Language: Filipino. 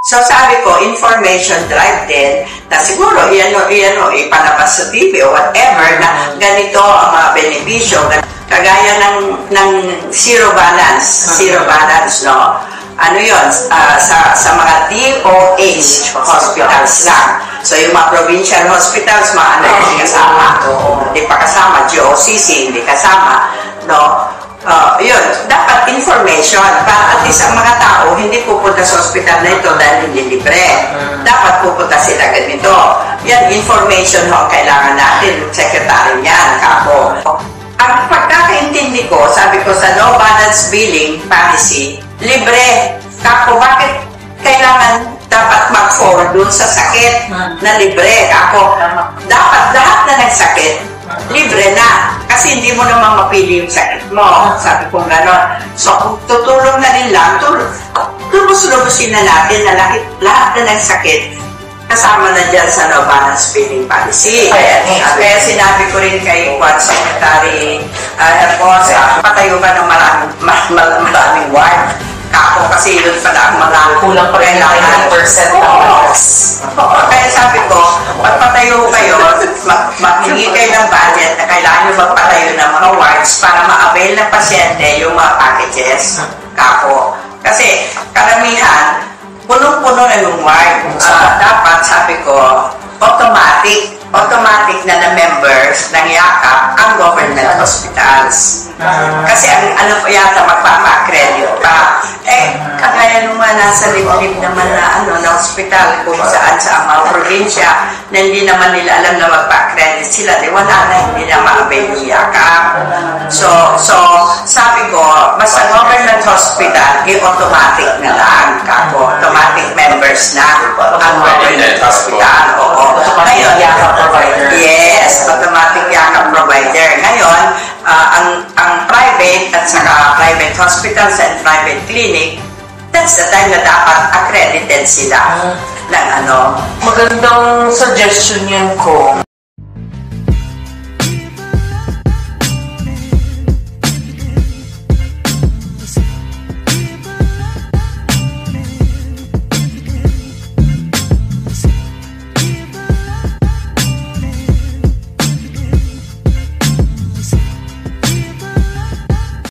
So sabi ko, information drive din, na siguro ipalabas sa TV o whatever, na ganito ang mga benepisyo, kagaya ng zero balance, no? Ano yun? Sa mga DOH hospitals lang. So yung mga provincial hospitals, mga hindi kasama. Hindi pa kasama, GOCC, hindi kasama, no? Yun, dapat information para at least ang mga tao hindi pupunta sa hospital na ito dahil hindi libre. Dapat pupunta sila ganito. Yan, information ho, kailangan natin, secretary niyan, kako. Ang pagkakaintindi ko, sabi ko sa no balance billing policy, libre. Kako, bakit kailangan dapat mag-forward dun sa sakit na libre? Kako, dapat lahat na nagsakit, libre na. Kasi hindi mo naman mapili yung sakit mo. Sabi kong gano'n. So, kung tutulong na rin lang, lubos-lubosin na natin na lahat na ng sakit kasama na dyan sa no balance billing policy. Kaya sinabi ko rin kay Secretary Herbosa, patayo ka ng maraming ward. Kako kasi yun pala ang mga kulang pa rin 90% ng oras. Kaya sabi ko, magpatayo kayo, maghingi kayo ng budget na kailangan nyo magpatayo ng mga wards para ma-avail ng pasyente yung mga packages. Kako. Kasi karamihan, punong-puno na yung ward. Dapat, sabi ko, automatic na members ng yakap ang government hospitals. Kasi ano pa yata magpapa-accredit pa. Kagaya naman nasa liblib naman na hospital kung saan sa mga probinsya na hindi naman nila alam na magpa-accredit sila. Wala na, hindi na ma-avail ni yakap. So, sabi ko, basta government hospital, automatic na lang. Automatic members na ang government hospital. Ngayon, yes, automatic yakap provider. Ngayon, ang private at saka private hospitals and private clinic, that's the time na dapat accredited sila ng ano. Magandang suggestion yan ko.